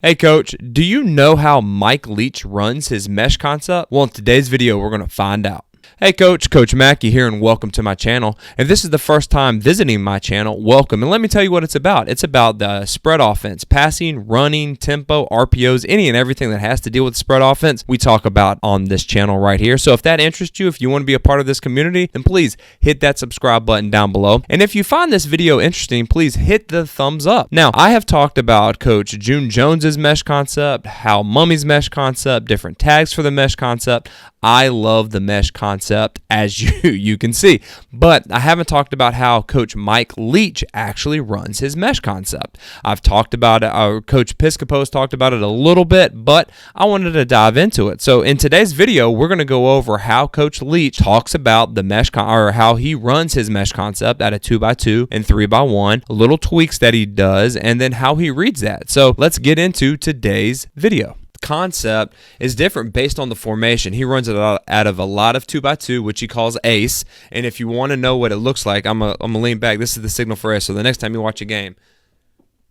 Hey Coach, do you know how Mike Leach runs his mesh concept? Well, in today's video, we're going to find out. Hey Coach, Coach McKie here, and welcome to my channel. If this is the first time visiting my channel, welcome. And let me tell you what it's about. It's about the spread offense, passing, running, tempo, RPOs, any and everything that has to deal with spread offense we talk about on this channel right here. So if that interests you, if you want to be a part of this community, then please hit that subscribe button down below. And if you find this video interesting, please hit the thumbs up. Now, I have talked about Coach June Jones's mesh concept, Hal Mumme's mesh concept, different tags for the mesh concept. I love the mesh concept, as you can see, but I haven't talked about how Coach Mike Leach actually runs his mesh concept. I've talked about it, Coach Piscopo's talked about it a little bit, but I wanted to dive into it. So in today's video, we're going to go over how Coach Leach talks about the mesh or how he runs his mesh concept at a 2x2 and 3x1, little tweaks that he does, and then how he reads that. So let's get into today's video. Concept is different based on the formation. He runs it out of a lot of 2x2, which he calls ace. And if you want to know what it looks like, I'm gonna lean back. This is the signal for ace. So the next time you watch a game,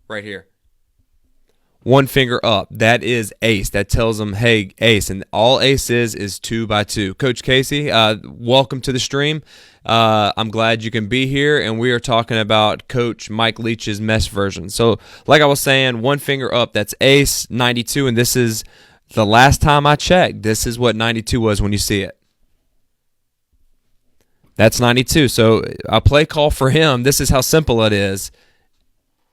right here, one finger up, that is ace. That tells them, hey, ace. And all ace is 2x2. Coach Casey, welcome to the stream. I'm glad you can be here, and we are talking about Coach Mike Leach's mesh version. So like I was saying, one finger up, that's ace, 92, and this is the last time I checked. This is what 92 was when you see it. That's 92. So a play call for him, this is how simple it is.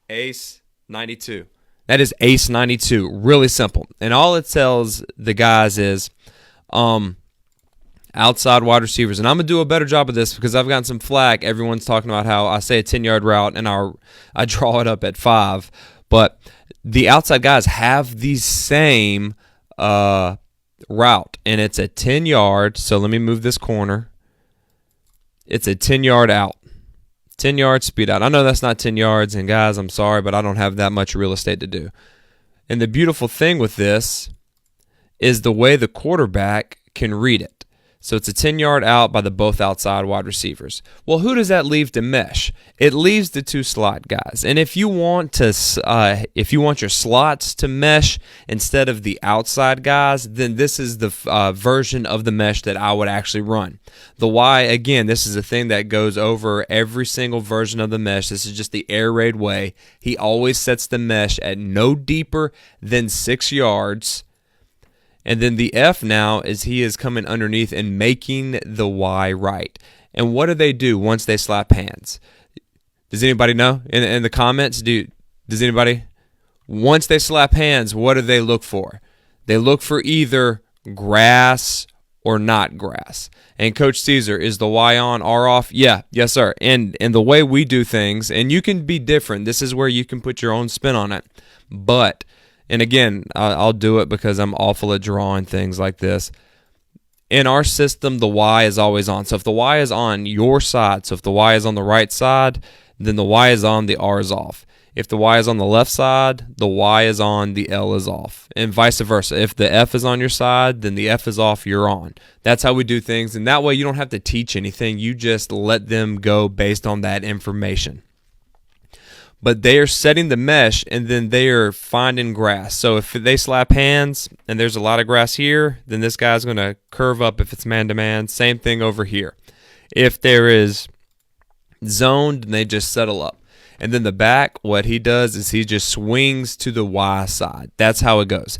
Ace, 92. That is ace 92. Really simple. And all it tells the guys is outside wide receivers. And I'm going to do a better job of this because I've gotten some flack. Everyone's talking about how I say a 10-yard route and I draw it up at 5. But the outside guys have the same route, and it's a 10-yard. So let me move this corner. It's a 10-yard out. 10 yards, speed out. I know that's not 10 yards, and guys, I'm sorry, but I don't have that much real estate to do. And the beautiful thing with this is the way the quarterback can read it. So it's a 10-yard out by the both outside wide receivers. Well, who does that leave to mesh? It leaves the two slot guys. And if you want your slots to mesh instead of the outside guys, then this is the version of the mesh that I would actually run. The Y, again, this is a thing that goes over every single version of the mesh. This is just the air raid way. He always sets the mesh at no deeper than 6 yards. And then the F now is he is coming underneath and making the Y right. And what do they do once they slap hands? Does anybody know? In the comments, does anybody? Once they slap hands, what do they look for? They look for either grass or not grass. And Coach Caesar, is the Y on, R off? Yeah, yes sir. And the way we do things, and you can be different. This is where you can put your own spin on it. But and again, I'll do it because I'm awful at drawing things like this. In our system, the Y is always on. So if the Y is on your side, so if the Y is on the right side, then the Y is on, the R is off. If the Y is on the left side, the Y is on, the L is off. And vice versa. If the F is on your side, then the F is off, you're on. That's how we do things. And that way you don't have to teach anything. You just let them go based on that information. But they are setting the mesh, and then they are finding grass. So if they slap hands and there's a lot of grass here, then this guy's going to curve up if it's man-to-man. Same thing over here. If there is zoned, then they just settle up. And then the back, what he does is he just swings to the Y side. That's how it goes.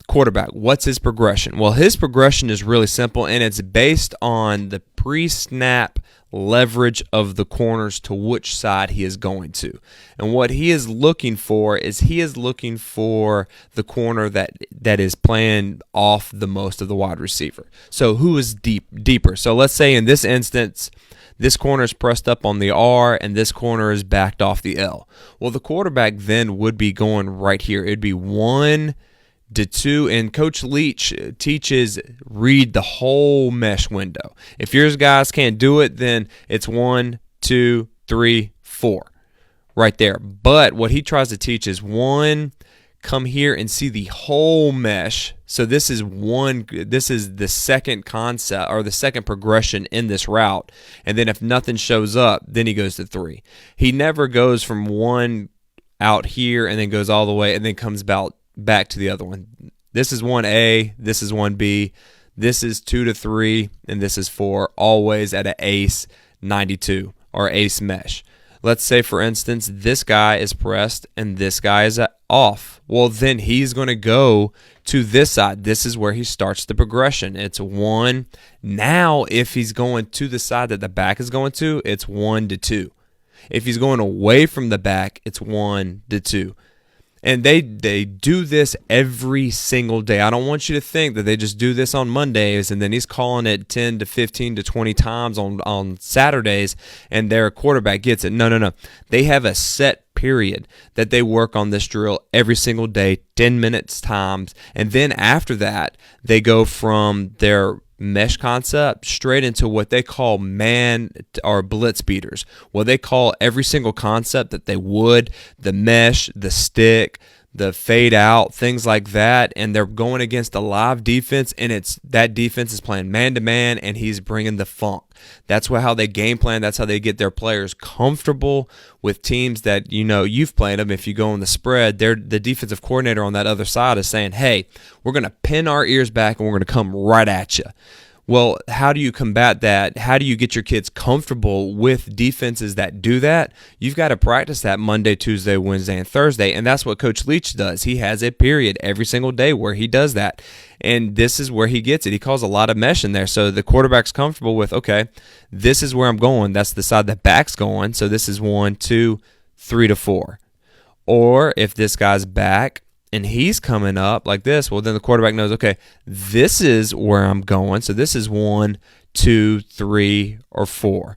Quarterback, what's his progression? Well, his progression is really simple, and it's based on the pre-snap leverage of the corners to which side he is going to. And what he is looking for is he is looking for the corner that is playing off the most of the wide receiver. So who is deeper? So let's say in this instance, this corner is pressed up on the R and this corner is backed off the L. Well, the quarterback then would be going right here. It'd be 1 to 2, and Coach Leach teaches read the whole mesh window. If yours guys can't do it, then it's 1, 2, 3, 4 right there. But what he tries to teach is 1, come here and see the whole mesh. So this is the second concept or the second progression in this route. And then if nothing shows up, then he goes to 3. He never goes from 1 out here and then goes all the way and then comes about back to the other one. This is 1A, this is 1B, this is 2 to 3, and this is 4, always at an ace 92 or ace mesh. Let's say, for instance, this guy is pressed and this guy is off. Well, then he's going to go to this side. This is where he starts the progression. It's 1. Now, if he's going to the side that the back is going to, it's 1 to 2. If he's going away from the back, it's 1 to 2. And they do this every single day. I don't want you to think that they just do this on Mondays and then he's calling it 10 to 15 to 20 times on Saturdays and their quarterback gets it. No. They have a set period that they work on this drill every single day, 10 minutes times. And then after that, they go from their mesh concept straight into what they call man or blitz beaters. What they call every single concept that they would, the mesh, the stick, the fade out, things like that, and they're going against a live defense, and it's that defense is playing man to man, and he's bringing the funk. That's how they game plan. That's how they get their players comfortable with teams that you've played them. If you go on the spread, the defensive coordinator on that other side is saying, "Hey, we're going to pin our ears back and we're going to come right at you." Well, how do you combat that? How do you get your kids comfortable with defenses that do that? You've got to practice that Monday, Tuesday, Wednesday, and Thursday, and that's what Coach Leach does. He has a period every single day where he does that, and this is where he gets it. He calls a lot of mesh in there, so the quarterback's comfortable with, okay, this is where I'm going. That's the side the back's going, so this is 1, 2, 3 to 4. Or if this guy's back, and he's coming up like this, well, then the quarterback knows, okay, this is where I'm going. So this is 1, 2, 3, or 4.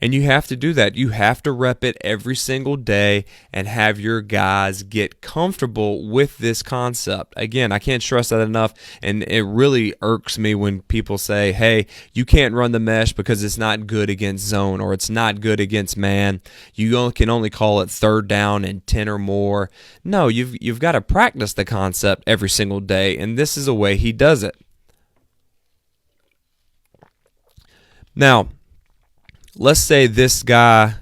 And you have to do that. You have to rep it every single day and have your guys get comfortable with this concept. Again, I can't stress that enough, and it really irks me when people say, hey, you can't run the mesh because it's not good against zone or it's not good against man. You can only call it third down and 10 or more. No, you've got to practice the concept every single day, and this is a way he does it. Now, let's say this guy,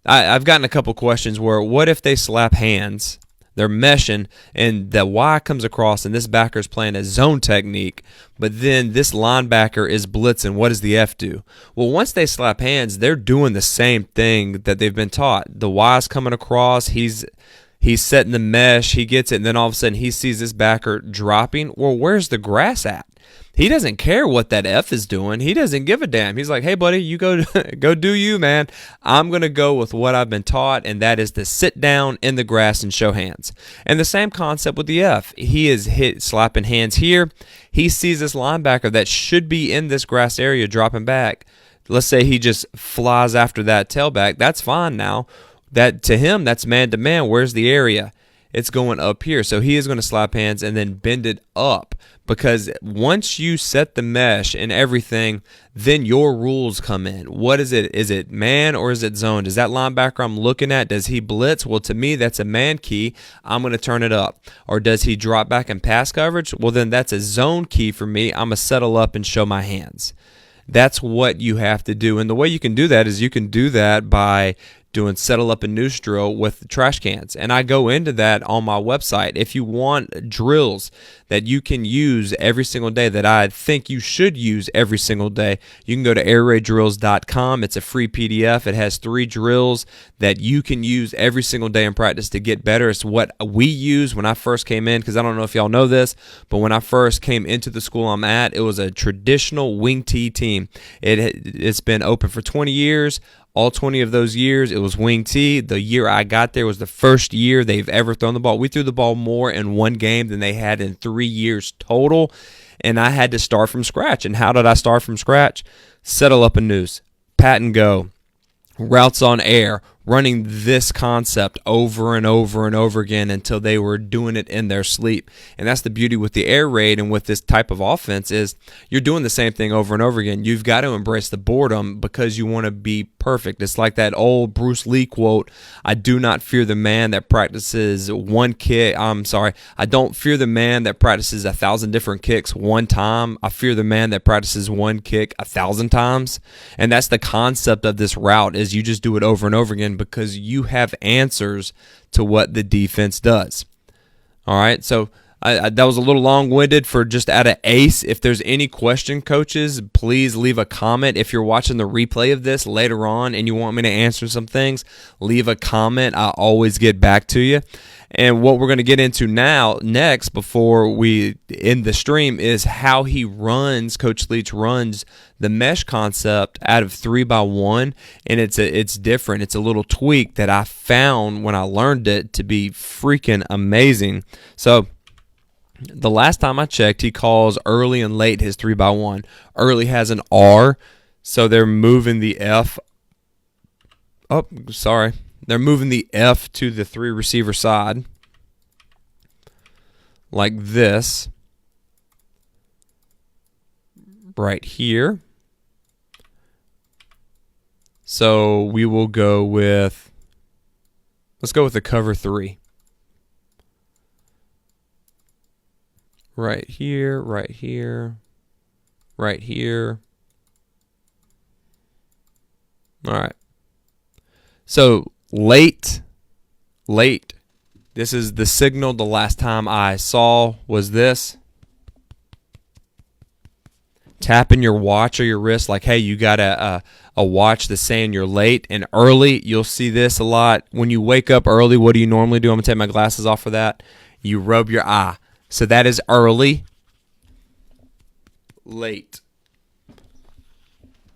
I've gotten a couple questions where what if they slap hands, they're meshing, and the Y comes across and this backer's playing a zone technique, but then this linebacker is blitzing. What does the F do? Well, once they slap hands, they're doing the same thing that they've been taught. The Y's coming across, he's setting the mesh, he gets it, and then all of a sudden he sees this backer dropping. Well, where's the grass at? He doesn't care what that F is doing. He doesn't give a damn. He's like, hey, buddy, you go do you, man. I'm going to go with what I've been taught, and that is to sit down in the grass and show hands. And the same concept with the F. He is slapping hands here. He sees this linebacker that should be in this grass area dropping back. Let's say he just flies after that tailback. That's fine now. That to him, that's man-to-man. Where's the area? It's going up here. So he is going to slap hands and then bend it up, because once you set the mesh and everything, then your rules come in. What is it? Is it man or is it zone? Does that linebacker I'm looking at, does he blitz? Well, to me, that's a man key. I'm going to turn it up. Or does he drop back in pass coverage? Well, then that's a zone key for me. I'm going to settle up and show my hands. That's what you have to do. And the way you can do that is you can do that by doing settle up and noose drill with trash cans. And I go into that on my website. If you want drills that you can use every single day, that I think you should use every single day, you can go to airraiddrills.com. It's a free PDF. It has 3 drills that you can use every single day in practice to get better. It's what we use when I first came in, because I don't know if y'all know this, but when I first came into the school I'm at, it was a traditional wing tee team. It's been open for 20 years. All 20 of those years, it was wing tee. The year I got there was the first year they've ever thrown the ball. We threw the ball more in one game than they had in 3 years total, and I had to start from scratch. And how did I start from scratch? Settle up a noose, pat and go, routes on air, running this concept over and over and over again until they were doing it in their sleep. And that's the beauty with the air raid and with this type of offense, is you're doing the same thing over and over again. You've got to embrace the boredom because you want to be perfect. It's like that old Bruce Lee quote, I do not fear the man that practices one kick. I don't fear the man that practices 1,000 different kicks one time. I fear the man that practices one kick 1,000 times. And that's the concept of this route, is you just do it over and over again, because you have answers to what the defense does. All right, so that was a little long-winded for just at an ace. If there's any question, coaches, please leave a comment. If you're watching the replay of this later on and you want me to answer some things, leave a comment. I always get back to you. And what we're going to get into next, before we end the stream, is how Coach Leach runs the mesh concept out of 3x1, and it's different. It's a little tweak that I found when I learned it to be freaking amazing. So the last time I checked, he calls early and late his 3x1. Early has an R, so they're moving the F. Oh, sorry. They're moving the F to the 3 receiver side like this right here. So we will go with, let's go with the cover 3. Right here, right here, right here. All right. So late. This is the signal. The last time I saw was this. Tapping your watch or your wrist like, hey, you got a watch that's saying you're late. And early, you'll see this a lot. When you wake up early, what do you normally do? I'm going to take my glasses off for that. You rub your eye. So that is early. Late.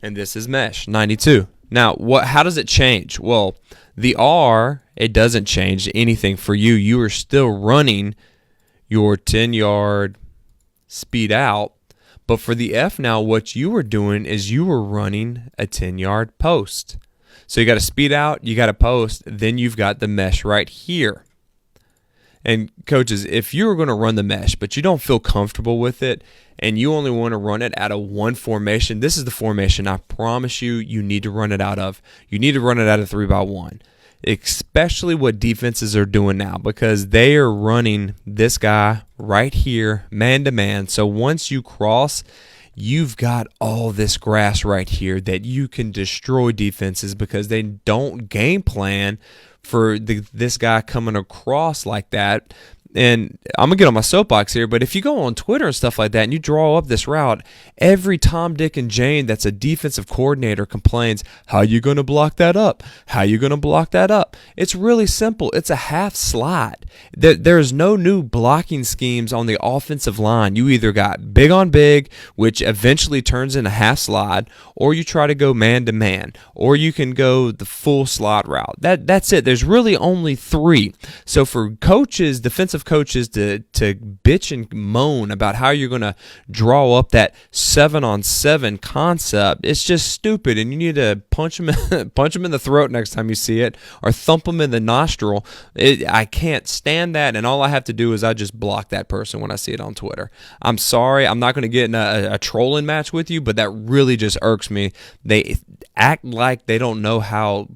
And this is mesh, 92. Now, how does it change? Well, the R, it doesn't change anything for you. You are still running your 10-yard speed out. But for the F now, what you were doing is you were running a 10-yard post. So you got to speed out, you got to post, then you've got the mesh right here. And coaches, if you're going to run the mesh, but you don't feel comfortable with it, and you only want to run it out of one formation, this is the formation I promise you need to run it out of. You need to run it out of 3x1, especially what defenses are doing now, because they are running this guy right here, man-to-man. So once you cross, you've got all this grass right here that you can destroy defenses because they don't game plan for this guy coming across like that. And I'm going to get on my soapbox here, but if you go on Twitter and stuff like that and you draw up this route, every Tom, Dick, and Jane that's a defensive coordinator complains, how you going to block that up? How you going to block that up? It's really simple. It's a half slide. There's no new blocking schemes on the offensive line. You either got big on big, which eventually turns into half slide, or you try to go man-to-man, or you can go the full slot route. That's it. There's really only 3. So for coaches, defensive coaches to bitch and moan about how you're going to draw up that 7-on-7 concept, it's just stupid, and you need to punch them in the throat next time you see it, or thump them in the nostril. I can't stand that, and all I have to do is I just block that person when I see it on Twitter. I'm sorry, I'm not going to get in a trolling match with you, but that really just irks me. They act like they don't know how.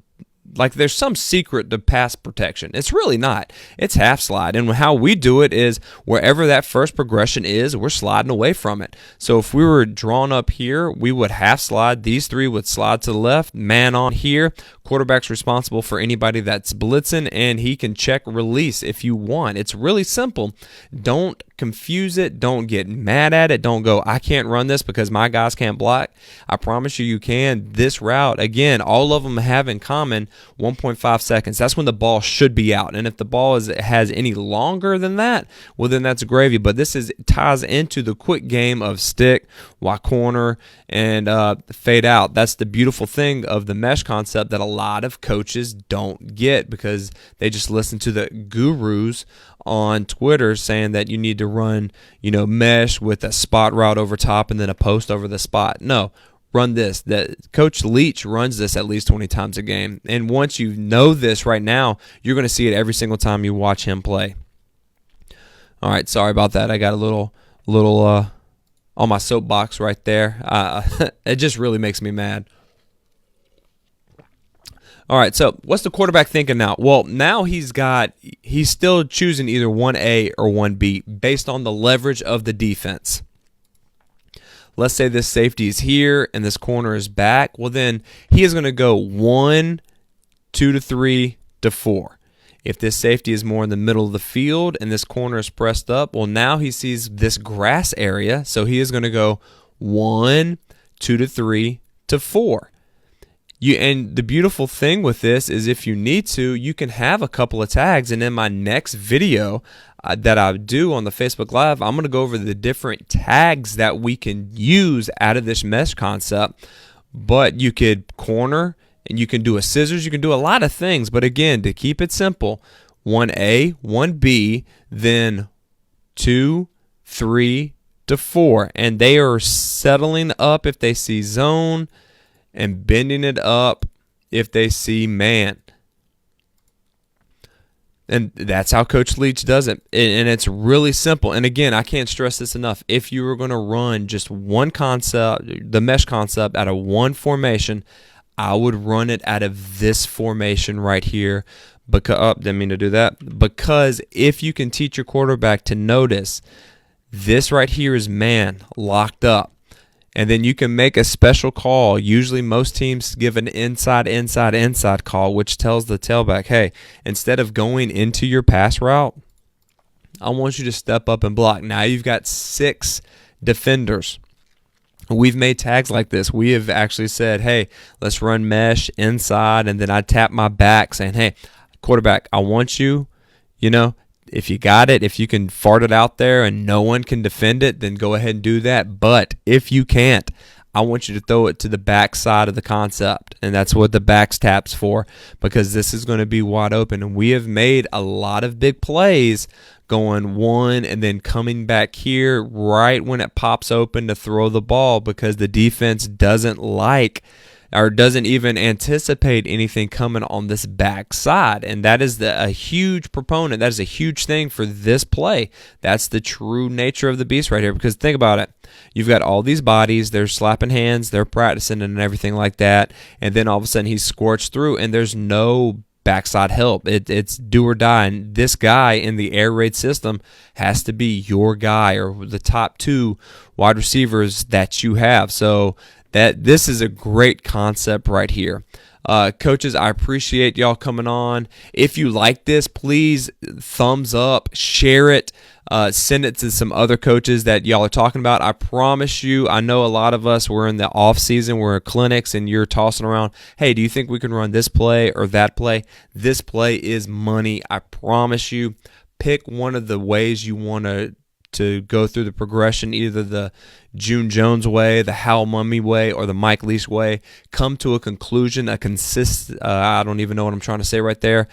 Like there's some secret to pass protection. It's really not. It's half slide. And how we do it is wherever that first progression is, we're sliding away from it. So if we were drawn up here, we would half slide. These 3 would slide to the left, man on here. Quarterback's responsible for anybody that's blitzing, and he can check release if you want. It's really simple. Don't confuse it. Don't get mad at it. Don't go, I can't run this because my guys can't block. I promise you can. This route, again, all of them have in common 1.5 seconds. That's when the ball should be out. And if the ball has any longer than that, well, then that's gravy. But this ties into the quick game of stick, Y corner, and fade out. That's the beautiful thing of the mesh concept that a lot of coaches don't get because they just listen to the gurus on Twitter saying that you need to run, mesh with a spot route over top and then a post over the spot. No. Run this. Coach Leach runs this at least 20 times a game. And once you know this right now, you're going to see it every single time you watch him play. All right, sorry about that. I got a little on my soapbox right there. It just really makes me mad. All right, so what's the quarterback thinking now? Well, now he's still choosing either 1A or 1B based on the leverage of the defense. Let's say this safety is here and this corner is back. Well, then he is going to go 1, 2 to 3 to 4. If this safety is more in the middle of the field and this corner is pressed up, well, now he sees this grass area, so he is going to go 1, 2 to 3 to 4. And the beautiful thing with this is if you need to, you can have a couple of tags. And in my next video that I do on the Facebook Live, I'm going to go over the different tags that we can use out of this mesh concept. But you could corner, and you can do a scissors. You can do a lot of things. But again, to keep it simple, 1A, 1B, then 2, 3 to 4. And they are settling up if they see zone, and bending it up if they see man. And that's how Coach Leach does it. And it's really simple. And again, I can't stress this enough. If you were going to run just one concept, the mesh concept, out of one formation, I would run it out of this formation right here. Didn't mean to do that. Because if you can teach your quarterback to notice, this right here is man, locked up. And then you can make a special call. Usually most teams give an inside call, which tells the tailback, hey, instead of going into your pass route, I want you to step up and block. Now you've got 6 defenders. We've made tags like this. We have actually said, hey, let's run mesh inside, and then I tap my back saying, hey, quarterback, I want you, if you got it, if you can fart it out there and no one can defend it, then go ahead and do that. But if you can't, I want you to throw it to the back side of the concept. And that's what the backs tap's for, because this is going to be wide open. And we have made a lot of big plays going one and then coming back here right when it pops open to throw the ball, because the defense doesn't like or doesn't even anticipate anything coming on this back side. And that is a huge proponent. That is a huge thing for this play. That's the true nature of the beast right here. Because think about it. You've got all these bodies. They're slapping hands. They're practicing and everything like that. And then all of a sudden he's scorched through and there's no backside help. It's do or die. And this guy in the air raid system has to be your guy or the top 2 wide receivers that you have. So this is a great concept right here. Coaches, I appreciate y'all coming on. If you like this, please thumbs up, share it, send it to some other coaches that y'all are talking about. I promise you, I know a lot of us, we're in the off season, we're at clinics, and you're tossing around, hey, do you think we can run this play or that play? This play is money. I promise you. Pick one of the ways you want to go through the progression, either the June Jones way, the Hal Mumme way, or the Mike Leach way. Come to a conclusion, I don't even know what I'm trying to say right there.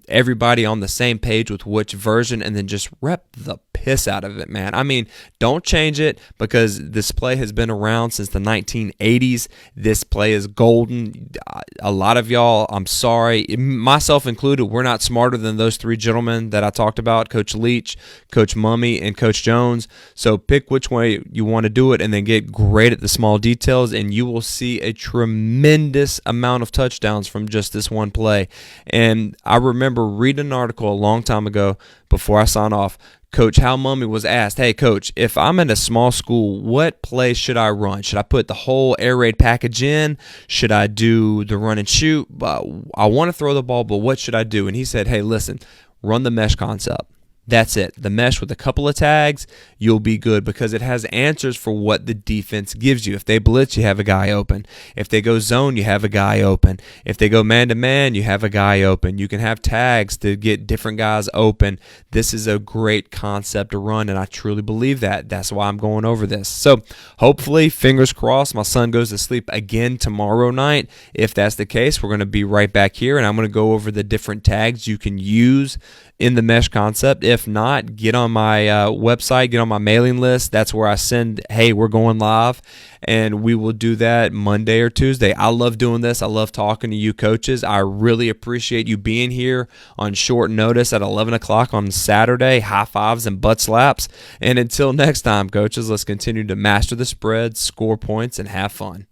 Everybody on the same page with which version, and then just rep the piss out of it, man. I mean, don't change it, because this play has been around since the 1980s. This play is golden. A lot of y'all, I'm sorry, myself included, we're not smarter than those 3 gentlemen that I talked about, Coach Leach, Coach Mumme, and Coach Jones. So pick which way you want to do it, and then get great at the small details, and you will see a tremendous amount of touchdowns from just this one play. And I remember reading an article a long time ago, before I sign off. Coach Hal Mumme was asked, hey, Coach, if I'm in a small school, what play should I run? Should I put the whole air raid package in? Should I do the run and shoot? I want to throw the ball, but what should I do? And he said, hey, listen, run the mesh concept. That's it. The mesh with a couple of tags, you'll be good, because it has answers for what the defense gives you. If they blitz, you have a guy open. If they go zone, you have a guy open. If they go man-to-man, you have a guy open. You can have tags to get different guys open. This is a great concept to run, and I truly believe that. That's why I'm going over this. So hopefully, fingers crossed, my son goes to sleep again tomorrow night. If that's the case, we're going to be right back here, and I'm going to go over the different tags you can use in the mesh concept. If not, get on my website, get on my mailing list. That's where I send, hey, we're going live, and we will do that Monday or Tuesday. I love doing this. I love talking to you coaches. I really appreciate you being here on short notice at 11 o'clock on Saturday. High fives and butt slaps. And until next time, coaches, let's continue to master the spread, score points, and have fun.